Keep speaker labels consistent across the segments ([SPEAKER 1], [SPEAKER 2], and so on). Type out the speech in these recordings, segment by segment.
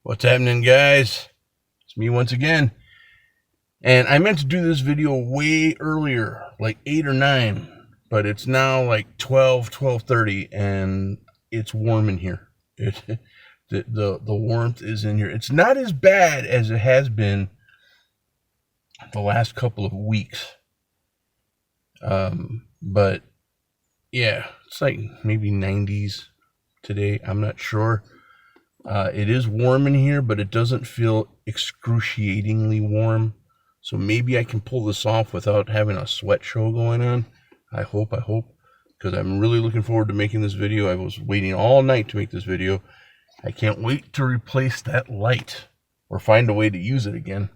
[SPEAKER 1] What's happening, guys? It's me once again. And I meant to do this video way earlier, like 8 or 9, but it's now like 12:30, and it's warm in here. The warmth is in here. It's not as bad as it has been the last couple of weeks. But yeah, it's like maybe 90s today. I'm not sure. It is warm in here, but it doesn't feel excruciatingly warm. So maybe I can pull this off without having a sweat show going on. I hope, because I'm really looking forward to making this video. I was waiting all night to make this video. I can't wait to replace that light or find a way to use it again.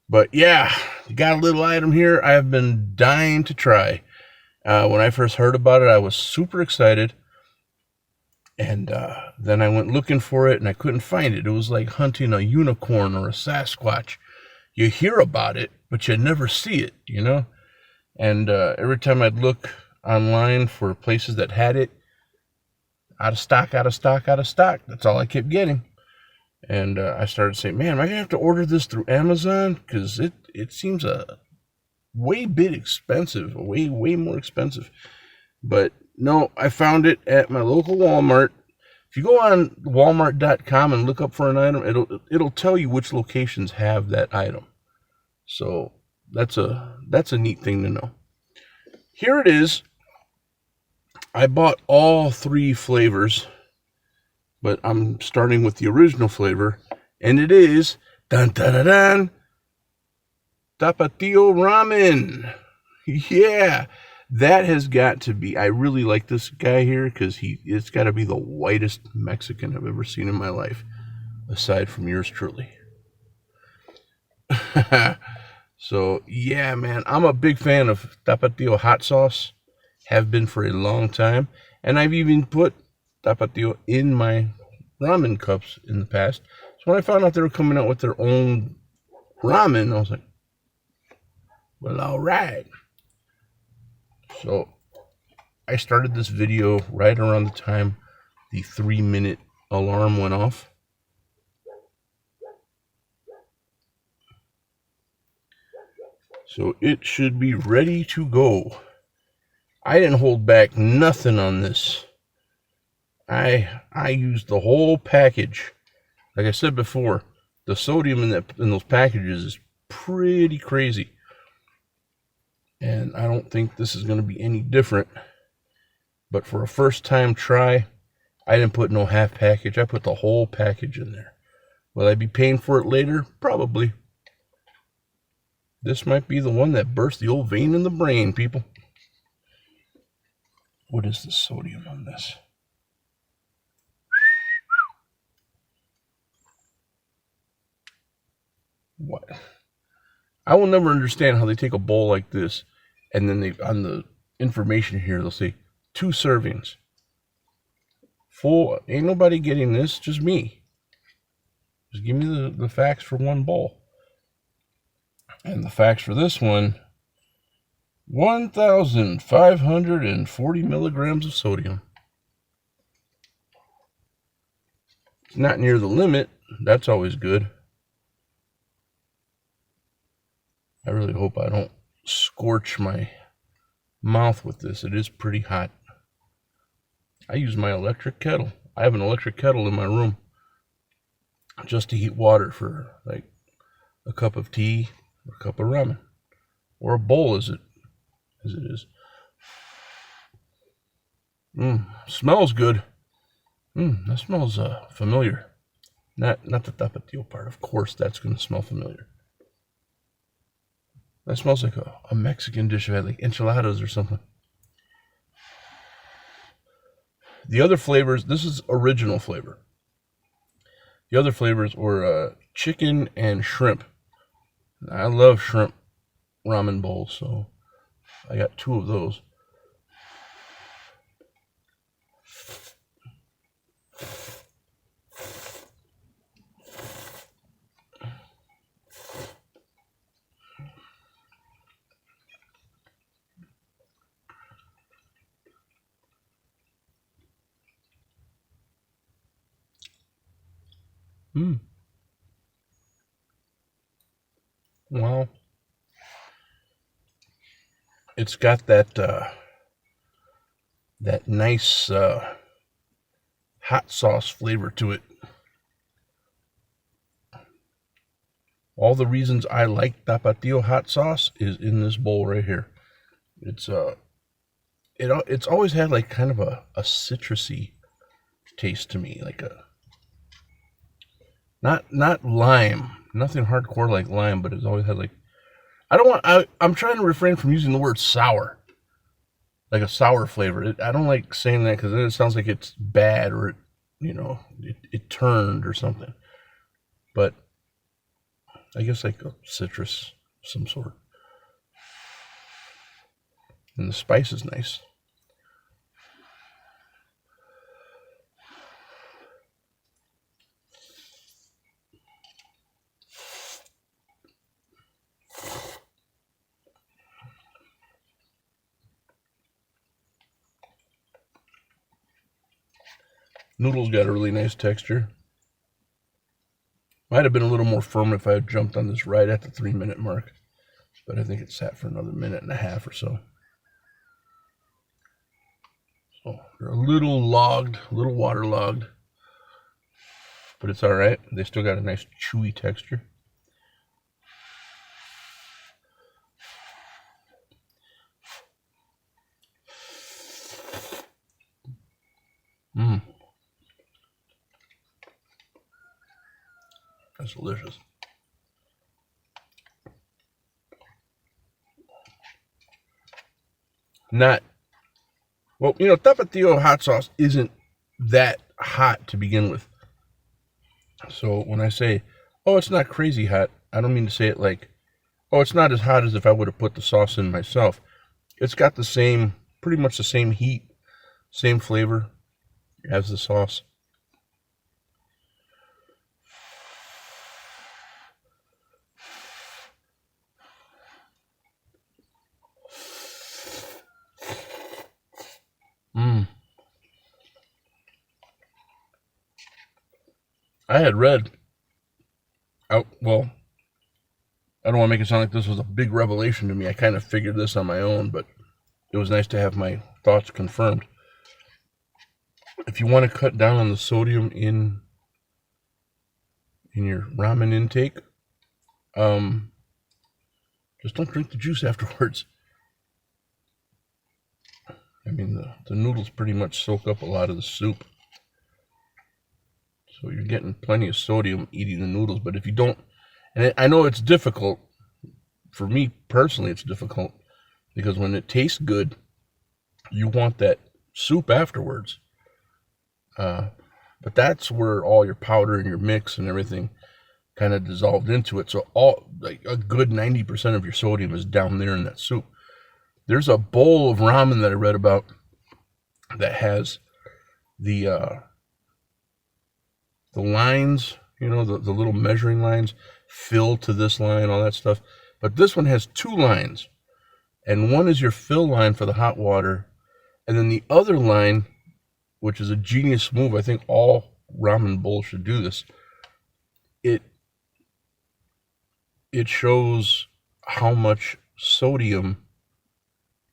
[SPEAKER 1] But yeah, got a little item here I've been dying to try. When I first heard about it, I was super excited. And then I went looking for it, and I couldn't find it. It was like hunting a unicorn or a Sasquatch. You hear about it, but you never see it, you know? And every time I'd look online for places that had it, out of stock, out of stock, out of stock. That's all I kept getting. And I started saying, man, am I going to have to order this through Amazon? Because it seems a way bit expensive, way more expensive. But no, I found it at my local Walmart. If you go on walmart.com and look up for an item, it'll tell you which locations have that item. So that's a neat thing to know. Here it is. I bought all 3 flavors, but I'm starting with the original flavor, and it is dun dun dun dun Tapatio Ramen. Yeah. That has got to be, I really like this guy here because it's got to be the whitest Mexican I've ever seen in my life, aside from yours truly. So, yeah, man, I'm a big fan of Tapatio hot sauce, have been for a long time, and I've even put Tapatio in my ramen cups in the past. So when I found out they were coming out with their own ramen, I was like, well, all right. So I started this video right around the time the 3-minute alarm went off. So it should be ready to go. I didn't hold back nothing on this. I used the whole package. Like I said before, the sodium in those packages is pretty crazy. And I don't think this is going to be any different. But for a first time try, I didn't put no half package. I put the whole package in there. Will I be paying for it later? Probably. This might be the one that bursts the old vein in the brain, people. What is the sodium on this? What? I will never understand how they take a bowl like this, and then on the information here, they'll say 2 servings. Full, ain't nobody getting this, just me. Just give me the facts for 1 bowl. And the facts for this one, 1,540 milligrams of sodium. It's not near the limit. That's always good. I really hope I don't scorch my mouth with this. It is pretty hot. I use my electric kettle. I have an electric kettle in my room just to heat water for like a cup of tea or a cup of ramen, or a bowl as it is. Smells good. That smells familiar. Not the tapatio part. Of course, that's going to smell familiar. That smells like a Mexican dish I had, like enchiladas or something. The other flavors, this is original flavor. The other flavors were chicken and shrimp. I love shrimp ramen bowls, so I got 2 of those. Well, it's got that that nice hot sauce flavor to it. All the reasons I like Tapatio hot sauce is in this bowl right here. It's it's always had like kind of a citrusy taste to me, like a not lime, nothing hardcore like lime, but it's always had like I'm trying to refrain from using the word sour, like a sour flavor. I don't like saying that because then it sounds like it's bad or it turned or something. But I guess like a citrus, some sort. And the spice is nice. Noodles got a really nice texture. Might have been a little more firm if I had jumped on this right at the 3-minute mark, but I think it sat for another minute and a half or so. So they're a little logged, a little waterlogged, but it's all right. They still got a nice chewy texture. That's delicious. Not, well, Tapatio hot sauce isn't that hot to begin with. So when I say, oh, it's not crazy hot, I don't mean to say it like, oh, it's not as hot as if I would have put the sauce in myself. It's got pretty much the same heat, same flavor as the sauce. I had read, well, I don't want to make it sound like this was a big revelation to me. I kind of figured this on my own, but it was nice to have my thoughts confirmed. If you want to cut down on the sodium in your ramen intake, just don't drink the juice afterwards. I mean, the noodles pretty much soak up a lot of the soup. So you're getting plenty of sodium eating the noodles. But if you don't, and I know it's difficult, for me personally it's difficult, because when it tastes good, you want that soup afterwards. But that's where all your powder and your mix and everything kind of dissolved into it. So like a good 90% of your sodium is down there in that soup. There's a bowl of ramen that I read about that has the lines, the little measuring lines, fill to this line, all that stuff. But this one has 2 lines, and one is your fill line for the hot water, and then the other line, which is a genius move, I think all ramen bowls should do this, it shows how much sodium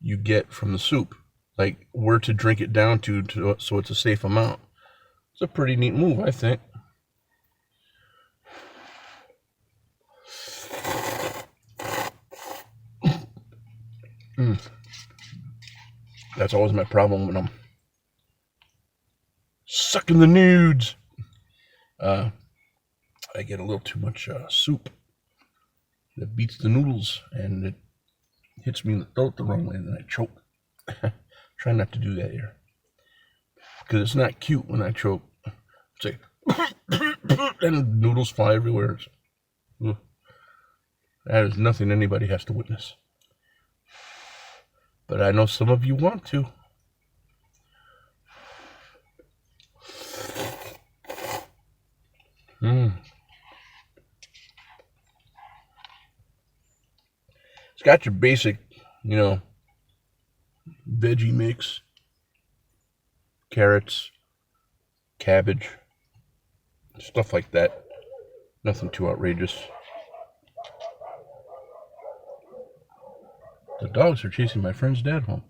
[SPEAKER 1] you get from the soup, like where to drink it down to so it's a safe amount. It's a pretty neat move, I think. That's always my problem when I'm sucking the nudes. I get a little too much soup that beats the noodles, and it hits me in the throat the wrong way, and then I choke. Try not to do that here, because it's not cute when I choke. It's like, and noodles fly everywhere. That is nothing anybody has to witness. But I know some of you want to. It's got your basic, veggie mix, carrots, cabbage, stuff like that. Nothing too outrageous. The dogs are chasing my friend's dad home.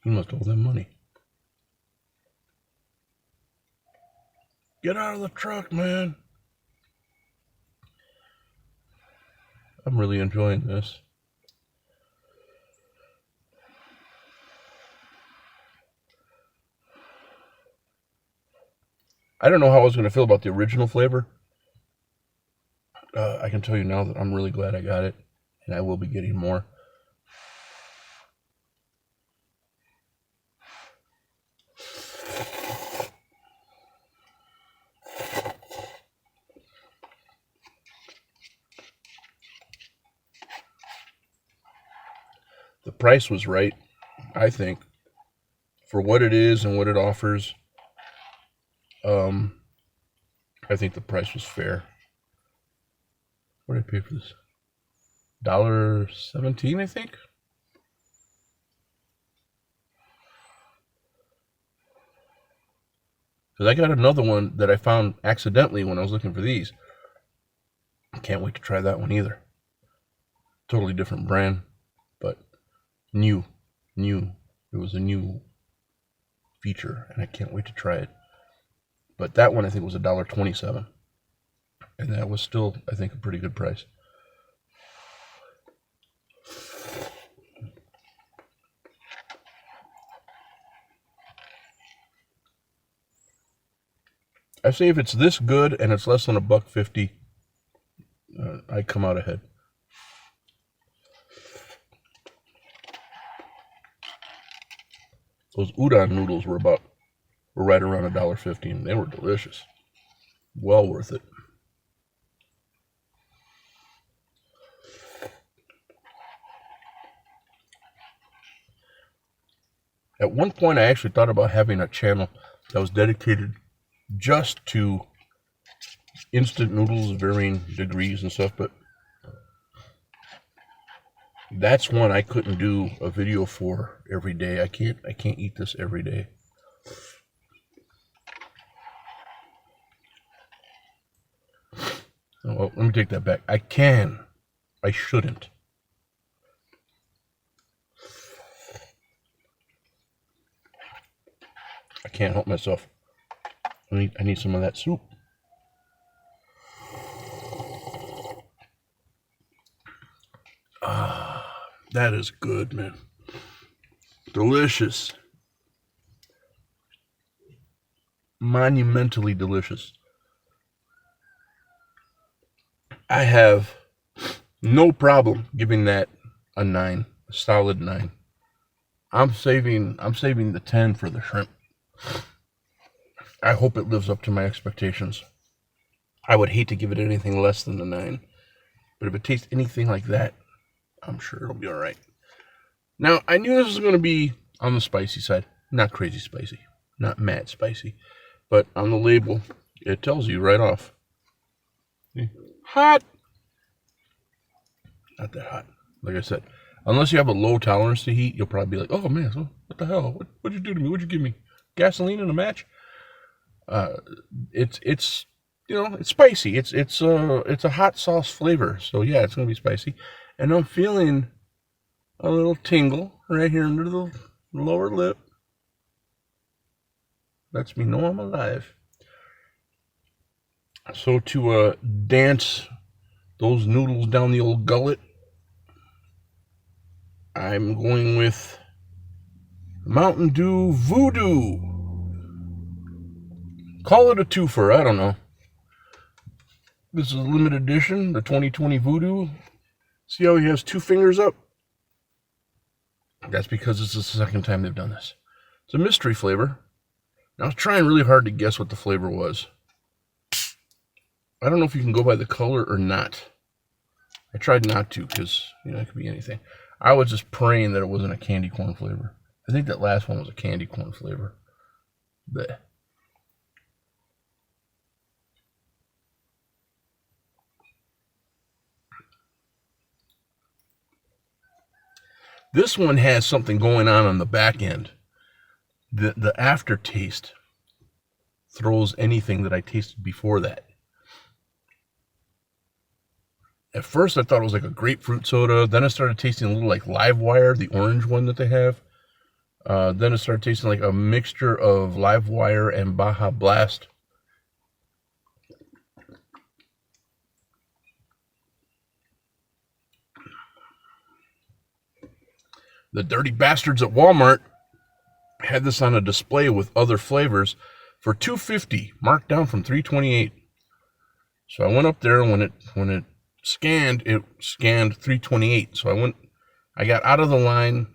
[SPEAKER 1] He must owe them money. Get out of the truck, man. I'm really enjoying this. I don't know how I was going to feel about the original flavor. I can tell you now that I'm really glad I got it, and I will be getting more. The price was right, I think, for what it is and what it offers. I think the price was fair. What did I pay for this? $1.17, I think. Because I got another one that I found accidentally when I was looking for these. I can't wait to try that one either. Totally different brand, but new. It was a new feature, and I can't wait to try it. But that one I think was $1.27, and that was still, I think, a pretty good price. I say if it's this good and it's less than $1.50, I come out ahead. Those udon noodles were right around $1.50, and they were delicious. Well worth it. At one point, I actually thought about having a channel that was dedicated just to instant noodles of varying degrees and stuff, but that's one I couldn't do a video for every day. I can't eat this every day. Oh, well, let me take that back. I can. I shouldn't. I can't help myself. I need some of that soup. That is good, man. Delicious. Monumentally delicious. I have no problem giving that a 9, a solid 9. I'm saving the 10 for the shrimp. I hope it lives up to my expectations. I would hate to give it anything less than the 9. But if it tastes anything like that, I'm sure it'll be all right. Now, I knew this was going to be on the spicy side. Not crazy spicy. Not mad spicy. But on the label, it tells you right off. See? Hot. Not that hot. Like I said, unless you have a low tolerance to heat, you'll probably be like, oh man, what the hell? What'd you do to me? What'd you give me? Gasoline in a match? It's spicy. It's a hot sauce flavor. So yeah, it's gonna be spicy. And I'm feeling a little tingle right here under the lower lip. Lets me know I'm alive. So to dance those noodles down the old gullet, I'm going with Mountain Dew Voodoo. Call it a twofer, I don't know. This is a limited edition, the 2020 Voodoo. See how he has 2 fingers up? That's because it's the second time they've done this. It's a mystery flavor. Now, I was trying really hard to guess what the flavor was. I don't know if you can go by the color or not. I tried not to because, it could be anything. I was just praying that it wasn't a candy corn flavor. I think that last one was a candy corn flavor. Blech. This one has something going on the back end the aftertaste throws anything that I tasted before that. At first, I thought it was like a grapefruit soda. Then I started tasting a little like Live Wire, the orange one that they have. Then it started tasting like a mixture of Live Wire and Baja Blast. The dirty bastards at Walmart had this on a display with other flavors for $2.50, marked down from $3.28. So I went up there, and when it scanned $3.28. So I got out of the line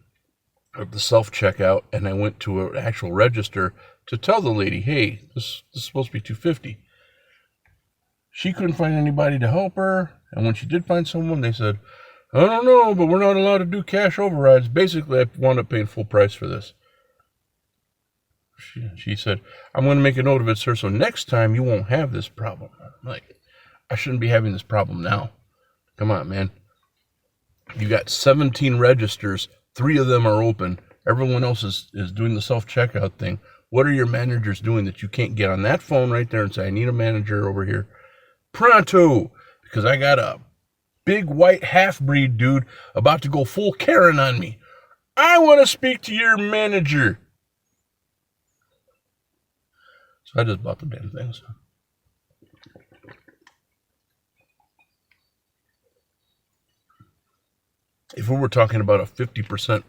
[SPEAKER 1] of the self-checkout, and I went to an actual register to tell the lady, hey, this is supposed to be $2.50. She couldn't find anybody to help her, and when she did find someone, they said, I don't know, but we're not allowed to do cash overrides. Basically, I wound up paying full price for this. She said, I'm going to make a note of it, sir, so next time you won't have this problem. I'm like, I shouldn't be having this problem now. Come on, man. You got 17 registers. 3 of them are open. Everyone else is doing the self-checkout thing. What are your managers doing that you can't get on that phone right there and say, I need a manager over here pronto, because I got a big white half-breed dude about to go full Karen on me. I want to speak to your manager. So I just bought the damn things. If we were talking about a 50%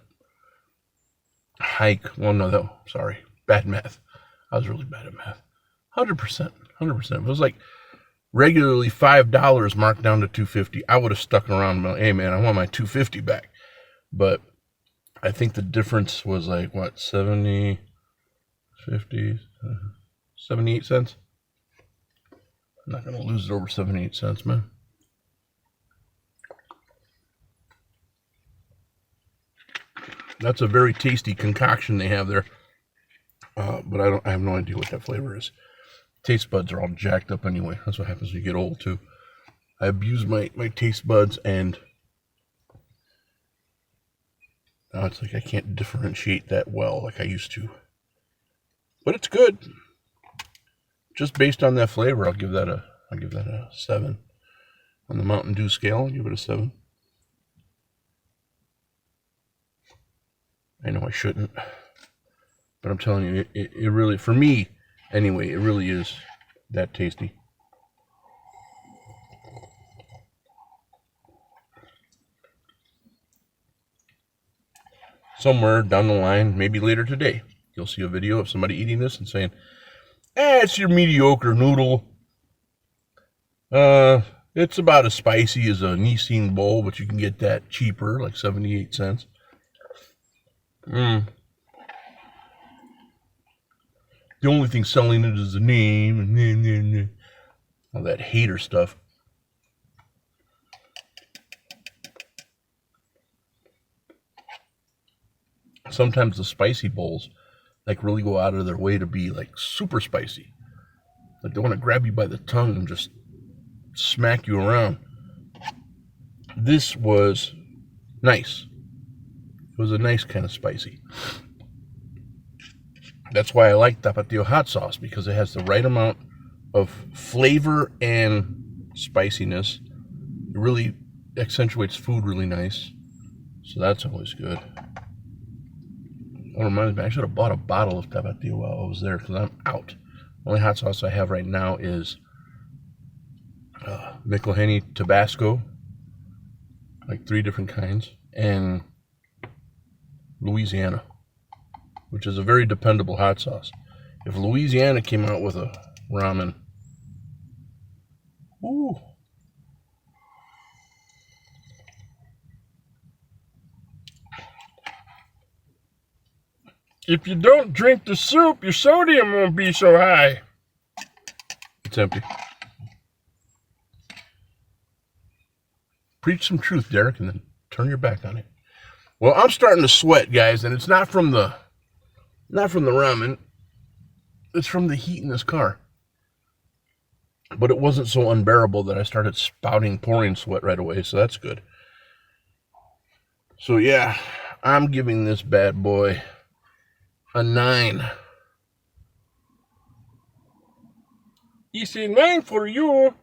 [SPEAKER 1] hike, well, no, sorry, bad math. I was really bad at math. 100%. If it was like regularly $5 marked down to $2.50, I would have stuck around and been like, hey, man, I want my $2.50 back. But I think the difference was like, what, 78 cents? I'm not going to lose it over 78 cents, man. That's a very tasty concoction they have there. But I have no idea what that flavor is. Taste buds are all jacked up anyway. That's what happens when you get old, too. I abuse my taste buds, and now it's like I can't differentiate that well like I used to. But it's good. Just based on that flavor, I'll give that a 7. On the Mountain Dew scale, I'll give it a 7. I know I shouldn't, but I'm telling you, it really, for me anyway, it really is that tasty. Somewhere down the line, maybe later today, you'll see a video of somebody eating this and saying, it's your mediocre noodle. It's about as spicy as a Nissin bowl, but you can get that cheaper, like 78 cents. The only thing selling it is the name and all that hater stuff. Sometimes the spicy bowls like really go out of their way to be like super spicy. Like they want to grab you by the tongue and just smack you around. This was nice. It was a nice kind of spicy. That's why I like Tapatio hot sauce, because it has the right amount of flavor and spiciness. It really accentuates food really nice. So that's always good. That reminds me, I should have bought a bottle of Tapatio while I was there, because I'm out. The only hot sauce I have right now is Michelhenny Tabasco, like 3 different kinds, and Louisiana, which is a very dependable hot sauce. If Louisiana came out with a ramen, ooh. If you don't drink the soup, your sodium won't be so high. It's empty. Preach some truth, Derek, and then turn your back on it. Well, I'm starting to sweat, guys, and it's not from the ramen. It's from the heat in this car. But it wasn't so unbearable that I started pouring sweat right away, so that's good. So yeah, I'm giving this bad boy a 9.
[SPEAKER 2] Easy 9 for you.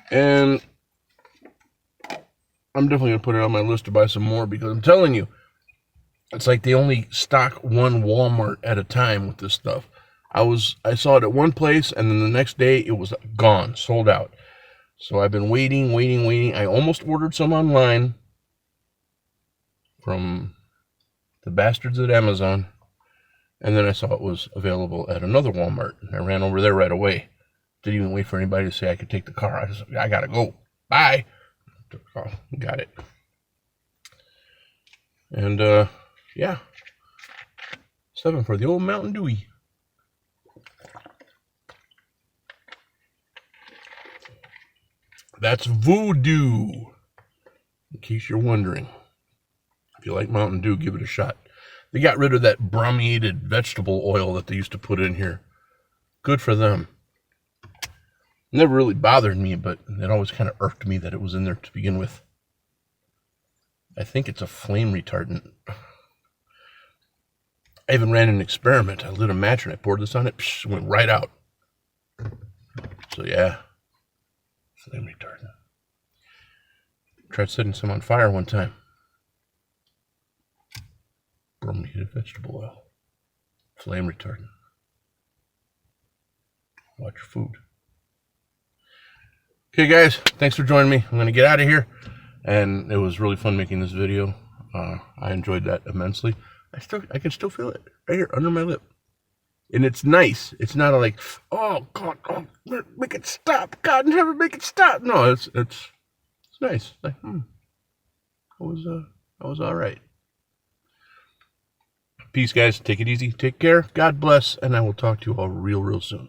[SPEAKER 1] And I'm definitely going to put it on my list to buy some more because I'm telling you, it's like they only stock one Walmart at a time with this stuff. I saw it at one place, and then the next day it was gone, sold out. So I've been waiting. I almost ordered some online from the bastards at Amazon, and then I saw it was available at another Walmart, and I ran over there right away. Didn't even wait for anybody to say I could take the car. I gotta go. Bye. Took the car. Got it. And yeah, 7 for the old Mountain Dewy. That's Voodoo, in case you're wondering. If you like Mountain Dew, give it a shot. They got rid of that brominated vegetable oil that they used to put in here. Good for them. Never really bothered me, but it always kind of irked me that it was in there to begin with. I think it's a flame retardant. I even ran an experiment. I lit a match and I poured this on it. Psh, went right out. So yeah, flame retardant. Tried setting some on fire one time. Brominated vegetable oil. Flame retardant. Watch your food. Okay, guys, thanks for joining me. I'm going to get out of here. And it was really fun making this video. I enjoyed that immensely. I can still feel it right here under my lip. And it's nice. It's not like, oh, God, oh, make it stop. God, never make it stop. No, it's nice. Like, I was all right. Peace, guys. Take it easy. Take care. God bless. And I will talk to you all real soon.